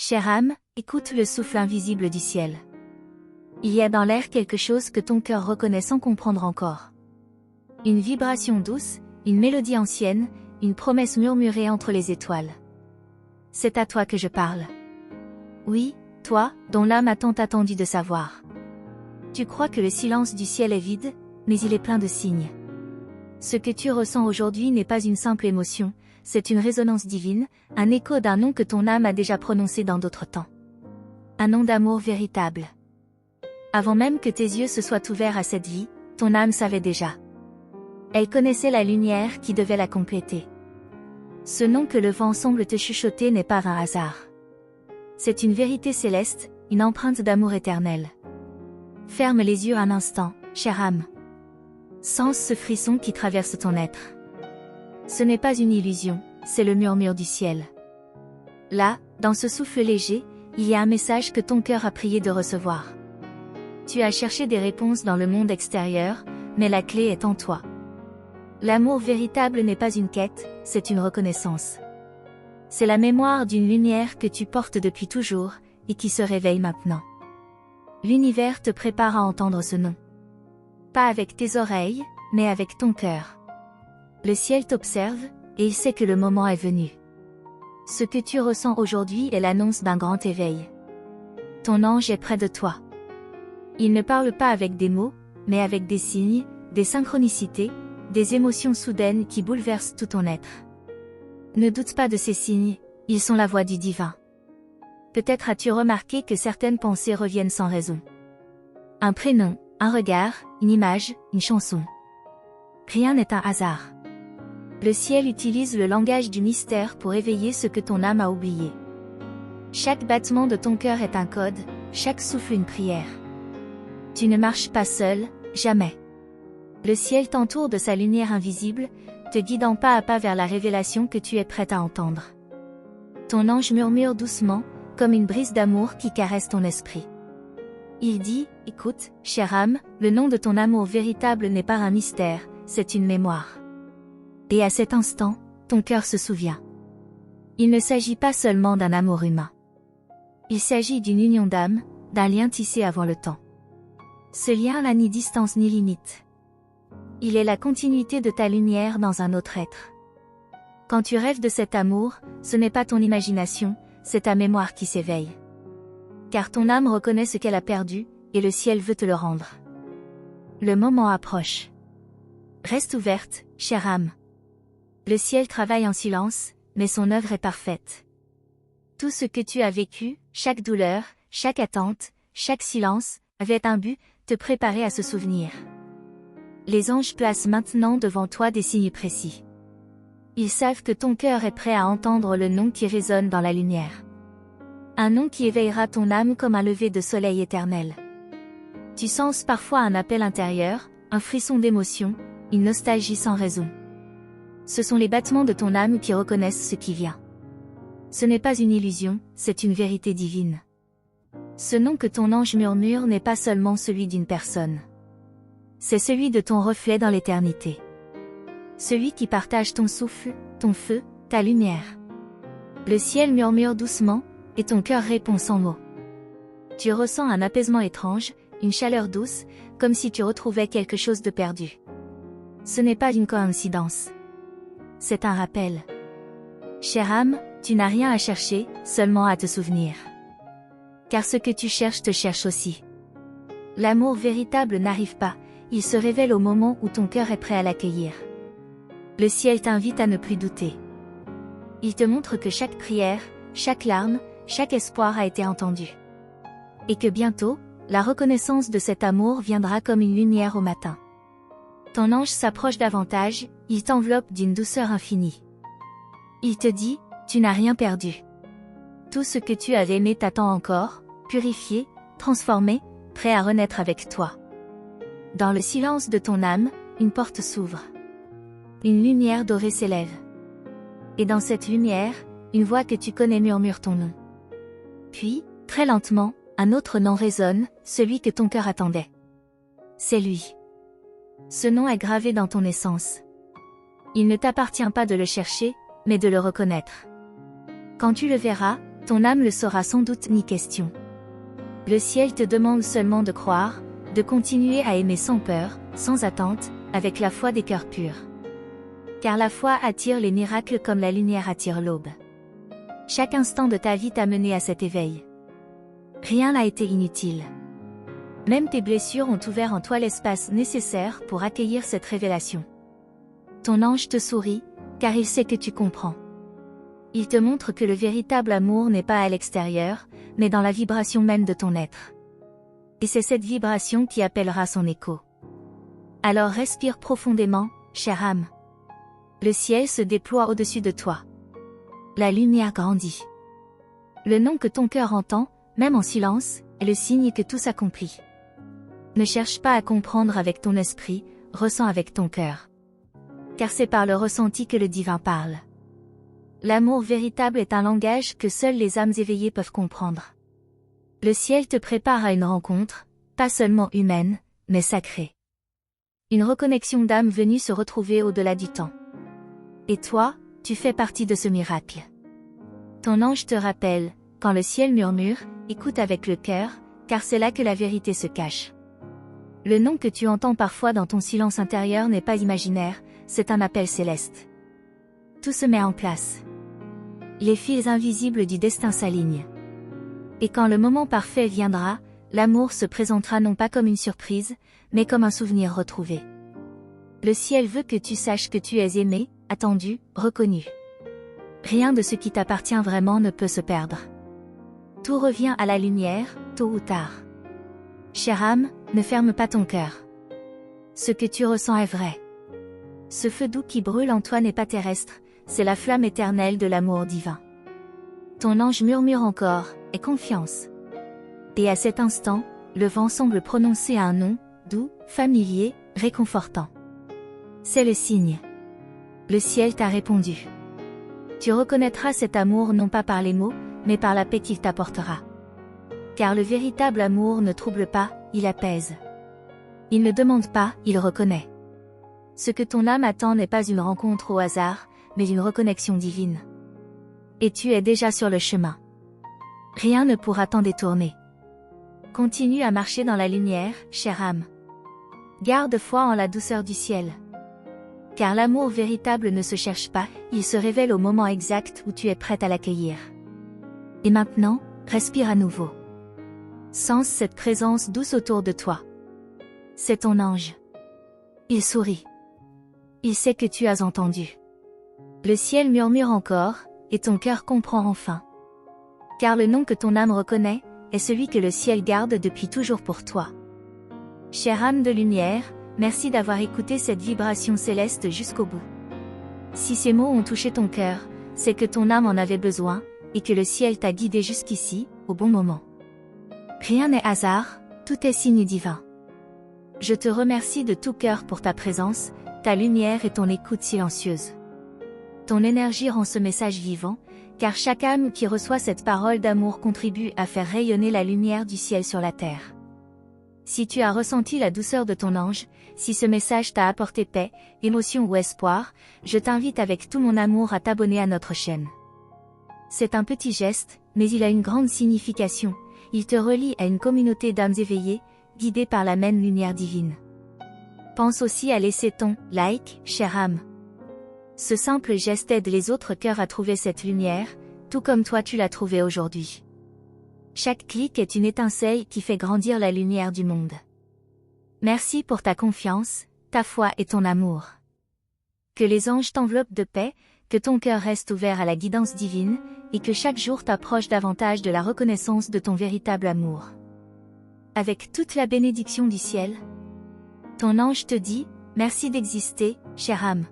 Chère âme, écoute le souffle invisible du ciel. Il y a dans l'air quelque chose que ton cœur reconnaît sans comprendre encore. Une vibration douce, une mélodie ancienne, une promesse murmurée entre les étoiles. C'est à toi que je parle. Oui, toi, dont l'âme a tant attendu de savoir. Tu crois que le silence du ciel est vide, mais il est plein de signes. Ce que tu ressens aujourd'hui n'est pas une simple émotion, c'est une résonance divine, un écho d'un nom que ton âme a déjà prononcé dans d'autres temps. Un nom d'amour véritable. Avant même que tes yeux se soient ouverts à cette vie, ton âme savait déjà. Elle connaissait la lumière qui devait la compléter. Ce nom que le vent semble te chuchoter n'est pas un hasard. C'est une vérité céleste, une empreinte d'amour éternel. Ferme les yeux un instant, chère âme. Sens ce frisson qui traverse ton être. Ce n'est pas une illusion, c'est le murmure du ciel. Là, dans ce souffle léger, il y a un message que ton cœur a prié de recevoir. Tu as cherché des réponses dans le monde extérieur, mais la clé est en toi. L'amour véritable n'est pas une quête, c'est une reconnaissance. C'est la mémoire d'une lumière que tu portes depuis toujours, et qui se réveille maintenant. L'univers te prépare à entendre ce nom. Pas avec tes oreilles, mais avec ton cœur. Le ciel t'observe, et il sait que le moment est venu. Ce que tu ressens aujourd'hui est l'annonce d'un grand éveil. Ton ange est près de toi. Il ne parle pas avec des mots, mais avec des signes, des synchronicités, des émotions soudaines qui bouleversent tout ton être. Ne doute pas de ces signes, ils sont la voix du divin. Peut-être as-tu remarqué que certaines pensées reviennent sans raison. Un prénom, un regard, une image, une chanson. Rien n'est un hasard. Le ciel utilise le langage du mystère pour éveiller ce que ton âme a oublié. Chaque battement de ton cœur est un code, chaque souffle une prière. Tu ne marches pas seul, jamais. Le ciel t'entoure de sa lumière invisible, te guidant pas à pas vers la révélation que tu es prête à entendre. Ton ange murmure doucement, comme une brise d'amour qui caresse ton esprit. Il dit, écoute, chère âme, le nom de ton amour véritable n'est pas un mystère, c'est une mémoire. Et à cet instant, ton cœur se souvient. Il ne s'agit pas seulement d'un amour humain. Il s'agit d'une union d'âme, d'un lien tissé avant le temps. Ce lien n'a ni distance ni limite. Il est la continuité de ta lumière dans un autre être. Quand tu rêves de cet amour, ce n'est pas ton imagination, c'est ta mémoire qui s'éveille. Car ton âme reconnaît ce qu'elle a perdu, et le ciel veut te le rendre. Le moment approche. Reste ouverte, chère âme. Le ciel travaille en silence, mais son œuvre est parfaite. Tout ce que tu as vécu, chaque douleur, chaque attente, chaque silence, avait un but, te préparer à ce souvenir. Les anges placent maintenant devant toi des signes précis. Ils savent que ton cœur est prêt à entendre le nom qui résonne dans la lumière. Un nom qui éveillera ton âme comme un lever de soleil éternel. Tu sens parfois un appel intérieur, un frisson d'émotion, une nostalgie sans raison. Ce sont les battements de ton âme qui reconnaissent ce qui vient. Ce n'est pas une illusion, c'est une vérité divine. Ce nom que ton ange murmure n'est pas seulement celui d'une personne. C'est celui de ton reflet dans l'éternité. Celui qui partage ton souffle, ton feu, ta lumière. Le ciel murmure doucement, et ton cœur répond sans mots. Tu ressens un apaisement étrange, une chaleur douce, comme si tu retrouvais quelque chose de perdu. Ce n'est pas une coïncidence. C'est un rappel. Chère âme, tu n'as rien à chercher, seulement à te souvenir. Car ce que tu cherches te cherche aussi. L'amour véritable n'arrive pas, il se révèle au moment où ton cœur est prêt à l'accueillir. Le ciel t'invite à ne plus douter. Il te montre que chaque prière, chaque larme, chaque espoir a été entendu. Et que bientôt, la reconnaissance de cet amour viendra comme une lumière au matin. Ton ange s'approche davantage, il t'enveloppe d'une douceur infinie. Il te dit, tu n'as rien perdu. Tout ce que tu as aimé t'attend encore, purifié, transformé, prêt à renaître avec toi. Dans le silence de ton âme, une porte s'ouvre. Une lumière dorée s'élève. Et dans cette lumière, une voix que tu connais murmure ton nom. Puis, très lentement, un autre nom résonne, celui que ton cœur attendait. C'est lui. Ce nom est gravé dans ton essence. Il ne t'appartient pas de le chercher, mais de le reconnaître. Quand tu le verras, Ton âme le saura sans doute ni question. Le ciel te demande seulement de croire, de continuer à aimer sans peur, sans attente, avec la foi des cœurs purs. Car la foi attire les miracles comme la lumière attire l'aube. Chaque instant de ta vie t'a mené à cet éveil. Rien n'a été inutile. Même tes blessures ont ouvert en toi l'espace nécessaire pour accueillir cette révélation. Ton ange te sourit, car il sait que tu comprends. Il te montre que le véritable amour n'est pas à l'extérieur, mais dans la vibration même de ton être. Et c'est cette vibration qui appellera son écho. Alors respire profondément, chère âme. Le ciel se déploie au-dessus de toi. La lumière grandit. Le nom que ton cœur entend, même en silence, est le signe que tout s'accomplit. Ne cherche pas à comprendre avec ton esprit, ressens avec ton cœur. Car c'est par le ressenti que le divin parle. L'amour véritable est un langage que seules les âmes éveillées peuvent comprendre. Le ciel te prépare à une rencontre, pas seulement humaine, mais sacrée. Une reconnexion d'âmes venues se retrouver au-delà du temps. Et toi, tu fais partie de ce miracle. Ton ange te rappelle, quand le ciel murmure, écoute avec le cœur, car c'est là que la vérité se cache. Le nom que tu entends parfois dans ton silence intérieur n'est pas imaginaire, c'est un appel céleste. Tout se met en place. Les fils invisibles du destin s'alignent. Et quand le moment parfait viendra, l'amour se présentera non pas comme une surprise, mais comme un souvenir retrouvé. Le ciel veut que tu saches que tu es aimé, attendu, reconnu. Rien de ce qui t'appartient vraiment ne peut se perdre. Tout revient à la lumière, tôt ou tard. Chère âme, ne ferme pas ton cœur. Ce que tu ressens est vrai. Ce feu doux qui brûle en toi n'est pas terrestre, c'est la flamme éternelle de l'amour divin. Ton ange murmure encore, aie confiance. Et à cet instant, le vent semble prononcer un nom, doux, familier, réconfortant. C'est le signe. Le ciel t'a répondu. Tu reconnaîtras cet amour non pas par les mots, mais par la paix qu'il t'apportera. Car le véritable amour ne trouble pas, il apaise. Il ne demande pas, il reconnaît. Ce que ton âme attend n'est pas une rencontre au hasard, mais une reconnexion divine. Et tu es déjà sur le chemin. Rien ne pourra t'en détourner. Continue à marcher dans la lumière, chère âme. Garde foi en la douceur du ciel. Car l'amour véritable ne se cherche pas, il se révèle au moment exact où tu es prête à l'accueillir. Et maintenant, respire à nouveau. Sens cette présence douce autour de toi. C'est ton ange. Il sourit. Il sait que tu as entendu. Le ciel murmure encore, et ton cœur comprend enfin. Car le nom que ton âme reconnaît, est celui que le ciel garde depuis toujours pour toi. Chère âme de lumière, merci d'avoir écouté cette vibration céleste jusqu'au bout. Si ces mots ont touché ton cœur, c'est que ton âme en avait besoin, et que le ciel t'a guidé jusqu'ici, au bon moment. Rien n'est hasard, tout est signe divin. Je te remercie de tout cœur pour ta présence, ta lumière et ton écoute silencieuse. Ton énergie rend ce message vivant, car chaque âme qui reçoit cette parole d'amour contribue à faire rayonner la lumière du ciel sur la terre. Si tu as ressenti la douceur de ton ange, si ce message t'a apporté paix, émotion ou espoir, je t'invite avec tout mon amour à t'abonner à notre chaîne. C'est un petit geste, mais il a une grande signification, il te relie à une communauté d'âmes éveillées, guidées par la même lumière divine. Pense aussi à laisser ton like, chère âme. Ce simple geste aide les autres cœurs à trouver cette lumière, tout comme toi tu l'as trouvée aujourd'hui. Chaque clic est une étincelle qui fait grandir la lumière du monde. Merci pour ta confiance, ta foi et ton amour. Que les anges t'enveloppent de paix, que ton cœur reste ouvert à la guidance divine, et que chaque jour t'approche davantage de la reconnaissance de ton véritable amour. Avec toute la bénédiction du ciel, ton ange te dit, merci d'exister, chère âme.